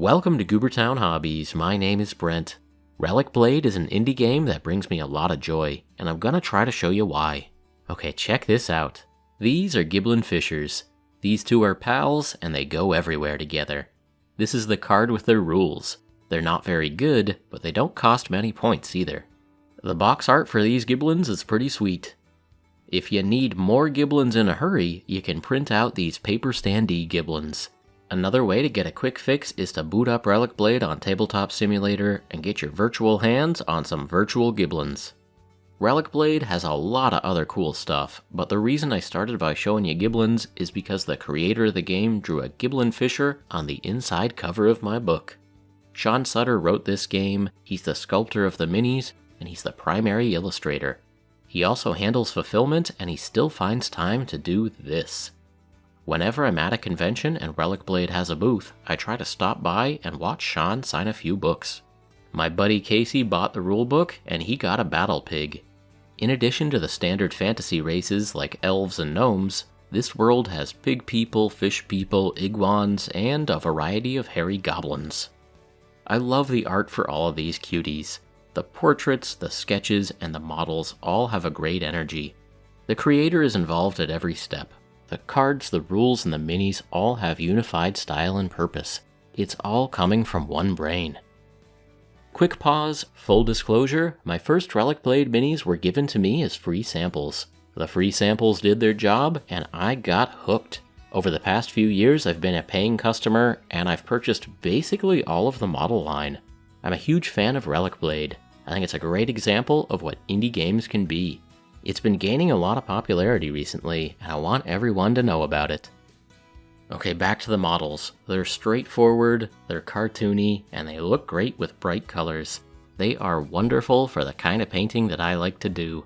Welcome to Goobertown Hobbies. My name is Brent. Relicblade is an indie game that brings me a lot of joy, and I'm gonna try to show you why. Okay, check this out. These are Giblin Fishers. These two are pals, and they go everywhere together. This is the card with their rules. They're not very good, but they don't cost many points either. The box art for these Giblins is pretty sweet. If you need more Giblins in a hurry, you can print out these paper standee Giblins. Another way to get a quick fix is to boot up Relicblade on Tabletop Simulator and get your virtual hands on some virtual Giblins. Relicblade has a lot of other cool stuff, but the reason I started by showing you Giblins is because the creator of the game drew a Giblin Fisher on the inside cover of my book. Sean Sutter wrote this game, he's the sculptor of the minis, and he's the primary illustrator. He also handles fulfillment, and he still finds time to do this. Whenever I'm at a convention and Relicblade has a booth, I try to stop by and watch Sean sign a few books. My buddy Casey bought the rulebook, and he got a battle pig. In addition to the standard fantasy races like elves and gnomes, this world has pig people, fish people, iguans, and a variety of hairy goblins. I love the art for all of these cuties. The portraits, the sketches, and the models all have a great energy. The creator is involved at every step. The cards, the rules, and the minis all have unified style and purpose. It's all coming from one brain. Quick pause, full disclosure, my first Relicblade minis were given to me as free samples. The free samples did their job, and I got hooked. Over the past few years, I've been a paying customer, and I've purchased basically all of the model line. I'm a huge fan of Relicblade. I think it's a great example of what indie games can be. It's been gaining a lot of popularity recently, and I want everyone to know about it. Okay, back to the models. They're straightforward, they're cartoony, and they look great with bright colors. They are wonderful for the kind of painting that I like to do.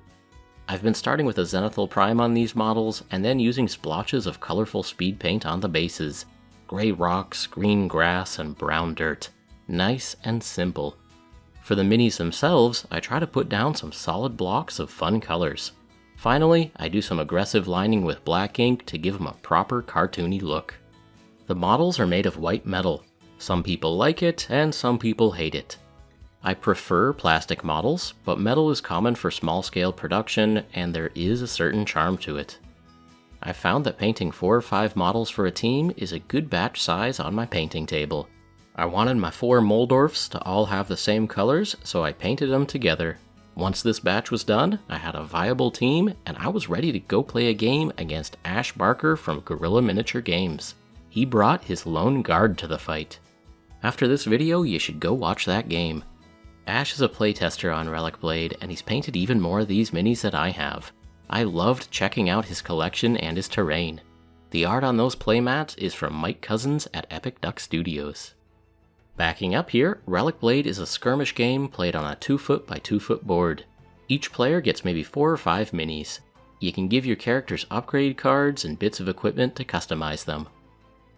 I've been starting with a Zenithal Prime on these models, and then using splotches of colorful speed paint on the bases. Gray rocks, green grass, and brown dirt. Nice and simple. For the minis themselves, I try to put down some solid blocks of fun colors. Finally, I do some aggressive lining with black ink to give them a proper cartoony look. The models are made of white metal. Some people like it, and some people hate it. I prefer plastic models, but metal is common for small-scale production, and there is a certain charm to it. I found that painting 4 or 5 models for a team is a good batch size on my painting table. I wanted my 4 Moldorfs to all have the same colors, so I painted them together. Once this batch was done, I had a viable team, and I was ready to go play a game against Ash Barker from Guerrilla Miniature Games. He brought his lone guard to the fight. After this video, you should go watch that game. Ash is a playtester on Relicblade, and he's painted even more of these minis that I have. I loved checking out his collection and his terrain. The art on those playmats is from Mike Cousins at Epic Duck Studios. Backing up here, Relicblade is a skirmish game played on a 2-foot by 2-foot board. Each player gets maybe 4 or 5 minis. You can give your characters upgrade cards and bits of equipment to customize them.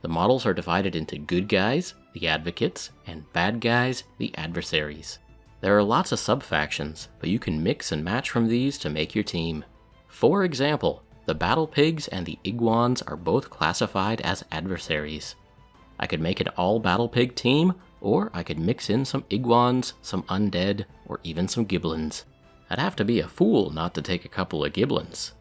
The models are divided into good guys, the advocates, and bad guys, the adversaries. There are lots of sub-factions, but you can mix and match from these to make your team. For example, the Battle Pigs and the Iguans are both classified as adversaries. I could make an all Battle Pig team, or I could mix in some Iguans, some Undead, or even some Giblins. I'd have to be a fool not to take a couple of Giblins.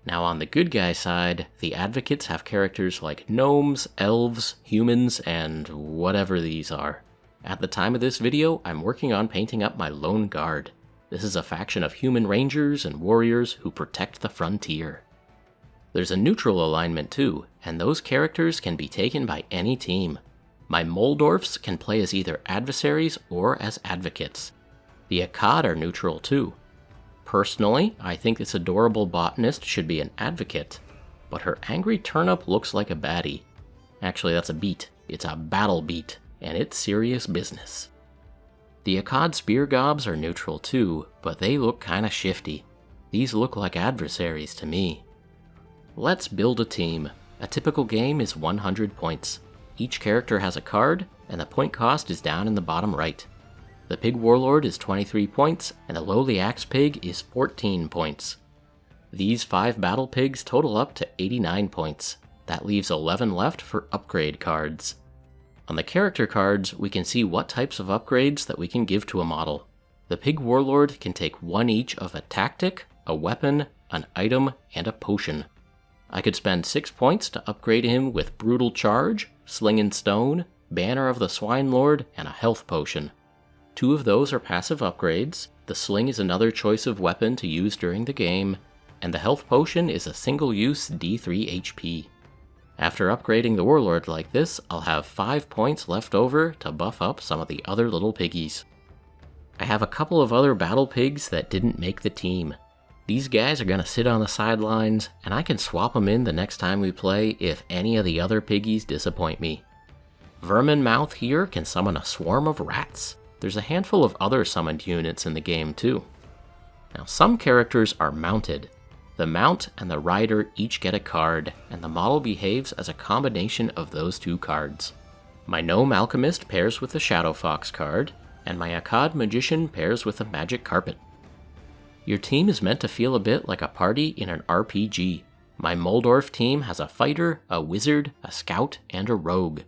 Now on the good guy side, the advocates have characters like gnomes, elves, humans, and whatever these are. At the time of this video, I'm working on painting up my lone guard. This is a faction of human rangers and warriors who protect the frontier. There's a neutral alignment too, and those characters can be taken by any team. My Moldorfs can play as either adversaries or as advocates. The Akkad are neutral too. Personally, I think this adorable botanist should be an advocate, but her angry turnip looks like a baddie. Actually, that's a beat. It's a battle beat, and it's serious business. The Akkad spear gobs are neutral too, but they look kinda shifty. These look like adversaries to me. Let's build a team. A typical game is 100 points. Each character has a card, and the point cost is down in the bottom right. The Pig Warlord is 23 points, and the Lowly Axe Pig is 14 points. These 5 Battle Pigs total up to 89 points. That leaves 11 left for upgrade cards. On the character cards, we can see what types of upgrades that we can give to a model. The Pig Warlord can take one each of a tactic, a weapon, an item, and a potion. I could spend 6 points to upgrade him with Brutal Charge, Sling and Stone, Banner of the Swine Lord, and a health potion. 2 of those are passive upgrades, the Sling is another choice of weapon to use during the game, and the health potion is a single-use D3 HP. After upgrading the Warlord like this, I'll have 5 points left over to buff up some of the other little piggies. I have a couple of other battle pigs that didn't make the team. These guys are gonna sit on the sidelines, and I can swap them in the next time we play if any of the other piggies disappoint me. Vermin Mouth here can summon a swarm of rats. There's a handful of other summoned units in the game too. Now some characters are mounted. The mount and the rider each get a card, and the model behaves as a combination of those 2 cards. My Gnome Alchemist pairs with the Shadow Fox card, and my Akkad Magician pairs with a Magic Carpet. Your team is meant to feel a bit like a party in an RPG. My Moldorf team has a fighter, a wizard, a scout, and a rogue.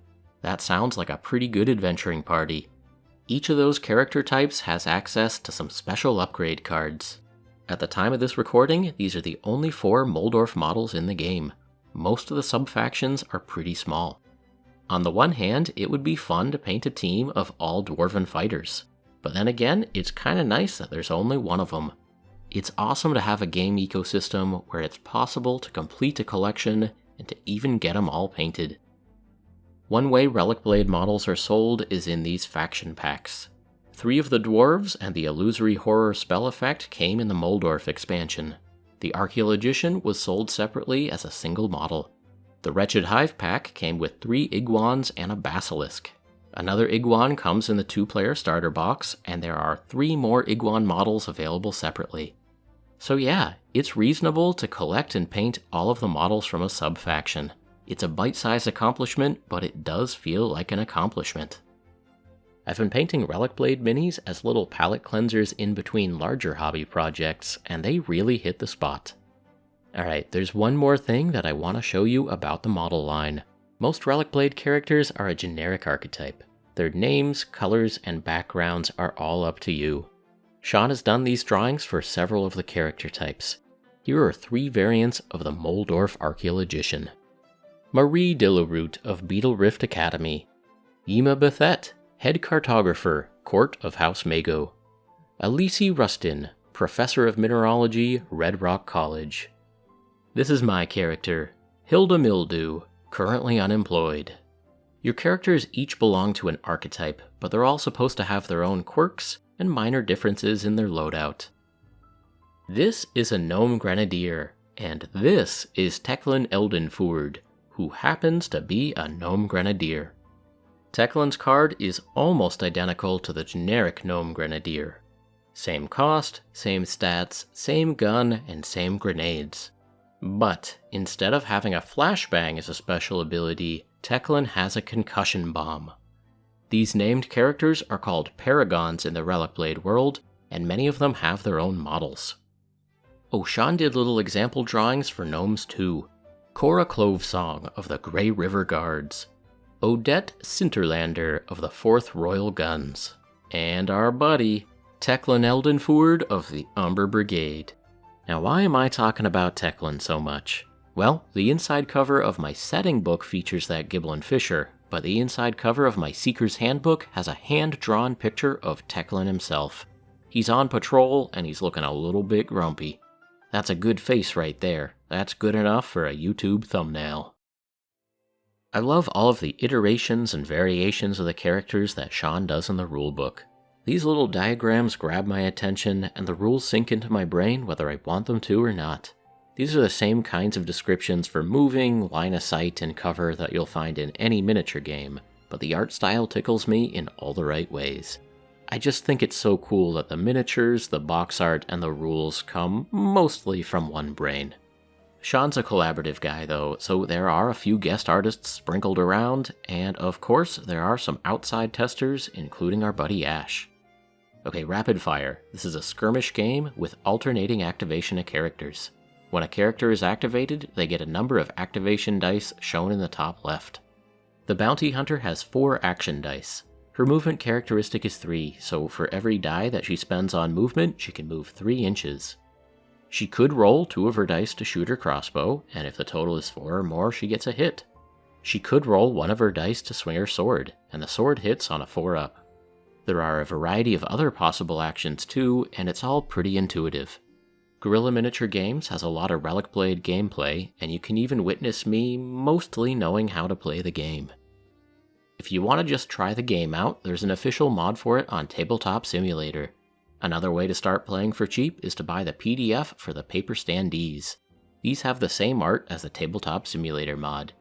That sounds like a pretty good adventuring party. Each of those character types has access to some special upgrade cards. At the time of this recording, these are the only 4 Moldorf models in the game. Most of the sub-factions are pretty small. On the one hand, it would be fun to paint a team of all Dwarven fighters. But then again, it's kinda nice that there's only one of them. It's awesome to have a game ecosystem where it's possible to complete a collection and to even get them all painted. One way Relicblade models are sold is in these faction packs. 3 of the dwarves and the illusory horror spell effect came in the Moldorf expansion. The Archaeologician was sold separately as a single model. The Wretched Hive pack came with 3 Iguans and a Basilisk. Another Iguan comes in the 2-player starter box, and there are 3 more Iguan models available separately. So yeah, it's reasonable to collect and paint all of the models from a sub-faction. It's a bite-sized accomplishment, but it does feel like an accomplishment. I've been painting Relicblade minis as little palette cleansers in between larger hobby projects, and they really hit the spot. Alright, there's one more thing that I want to show you about the model line. Most Relicblade characters are a generic archetype. Their names, colors, and backgrounds are all up to you. Sean has done these drawings for several of the character types. Here are 3 variants of the Moldorf Archaeologician. Marie Dillaroot of Beetle Rift Academy. Yima Bethet, Head Cartographer, Court of House Mago. Alice Rustin, Professor of Mineralogy, Red Rock College. This is my character, Hilda Mildew, currently unemployed. Your characters each belong to an archetype, but they're all supposed to have their own quirks and minor differences in their loadout. This is a Gnome Grenadier, and this is Teclan Eldenford, who happens to be a Gnome Grenadier. Teclan's card is almost identical to the generic Gnome Grenadier. Same cost, same stats, same gun, and same grenades. But instead of having a flashbang as a special ability, Teclan has a concussion bomb. These named characters are called paragons in the Relicblade world, and many of them have their own models. Oh, Sean did little example drawings for gnomes too. Cora Clovesong of the Grey River Guards. Odette Sinterlander of the 4th Royal Guns. And our buddy, Teclan Eldenford of the Umber Brigade. Now why am I talking about Teclan so much? Well, the inside cover of my setting book features that Giblin Fisher, but the inside cover of my Seeker's Handbook has a hand-drawn picture of Teclan himself. He's on patrol, and he's looking a little bit grumpy. That's a good face right there. That's good enough for a YouTube thumbnail. I love all of the iterations and variations of the characters that Sean does in the rulebook. These little diagrams grab my attention, and the rules sink into my brain whether I want them to or not. These are the same kinds of descriptions for moving, line of sight, and cover that you'll find in any miniature game, but the art style tickles me in all the right ways. I just think it's so cool that the miniatures, the box art, and the rules come mostly from one brain. Sean's a collaborative guy though, so there are a few guest artists sprinkled around, and of course there are some outside testers, including our buddy Ash. Okay, rapid fire. This is a skirmish game with alternating activation of characters. When a character is activated, they get a number of activation dice shown in the top left. The bounty hunter has 4 action dice. Her movement characteristic is 3, so for every die that she spends on movement, she can move 3 inches. She could roll 2 of her dice to shoot her crossbow, and if the total is 4 or more, she gets a hit. She could roll 1 of her dice to swing her sword, and the sword hits on a 4-up. There are a variety of other possible actions too, and it's all pretty intuitive. Guerrilla Miniature Games has a lot of Relicblade gameplay, and you can even witness me mostly knowing how to play the game. If you want to just try the game out, there's an official mod for it on Tabletop Simulator. Another way to start playing for cheap is to buy the PDF for the paper standees. These have the same art as the Tabletop Simulator mod.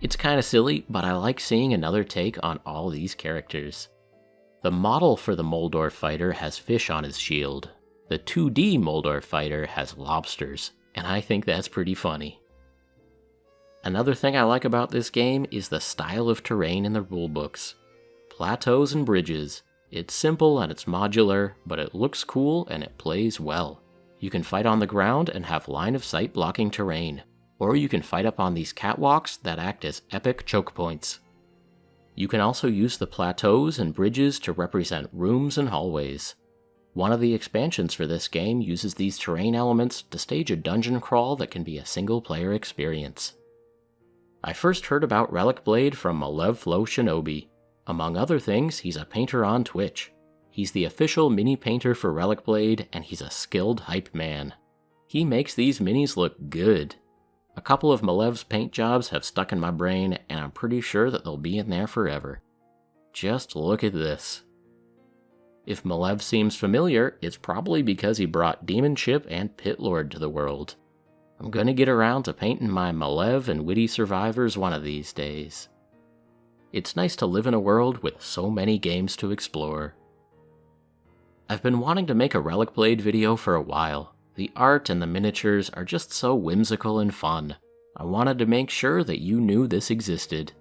It's kinda silly, but I like seeing another take on all these characters. The model for the Moldor fighter has fish on his shield. The 2D Moldor fighter has lobsters, and I think that's pretty funny. Another thing I like about this game is the style of terrain in the rulebooks. Plateaus and bridges. It's simple and it's modular, but it looks cool and it plays well. You can fight on the ground and have line of sight blocking terrain, or you can fight up on these catwalks that act as epic choke points. You can also use the plateaus and bridges to represent rooms and hallways. One of the expansions for this game uses these terrain elements to stage a dungeon crawl that can be a single-player experience. I first heard about Relicblade from Malev Flow Shinobi. Among other things, he's a painter on Twitch. He's the official mini painter for Relicblade, and he's a skilled hype man. He makes these minis look good. A couple of Malev's paint jobs have stuck in my brain, and I'm pretty sure that they'll be in there forever. Just look at this. If Malev seems familiar, it's probably because he brought Demon Ship and Pit Lord to the world. I'm gonna get around to painting my Malev and Witty Survivors one of these days. It's nice to live in a world with so many games to explore. I've been wanting to make a Relicblade video for a while. The art and the miniatures are just so whimsical and fun. I wanted to make sure that you knew this existed.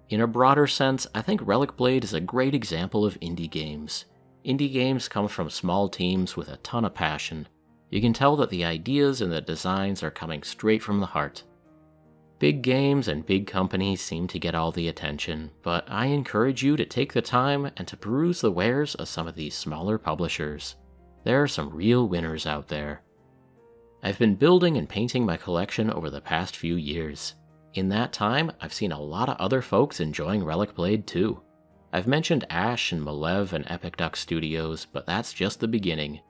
In a broader sense, I think Relicblade is a great example of indie games. Indie games come from small teams with a ton of passion. You can tell that the ideas and the designs are coming straight from the heart. Big games and big companies seem to get all the attention, but I encourage you to take the time and to peruse the wares of some of these smaller publishers. There are some real winners out there. I've been building and painting my collection over the past few years. In that time, I've seen a lot of other folks enjoying Relicblade too. I've mentioned Ash and Malev and Epic Duck Studios, but that's just the beginning.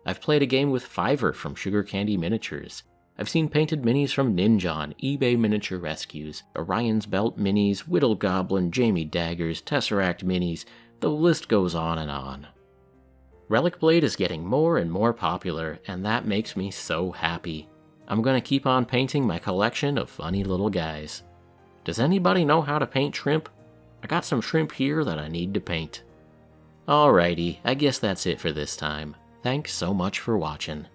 I've played a game with Fiverr from Sugar Candy Miniatures. I've seen painted minis from Ninjon, eBay Miniature Rescues, Orion's Belt minis, Whittle Goblin, Jamie Daggers, Tesseract minis, the list goes on and on. Relicblade is getting more and more popular, and that makes me so happy. I'm gonna keep on painting my collection of funny little guys. Does anybody know how to paint shrimp? I got some shrimp here that I need to paint. Alrighty, I guess that's it for this time. Thanks so much for watching.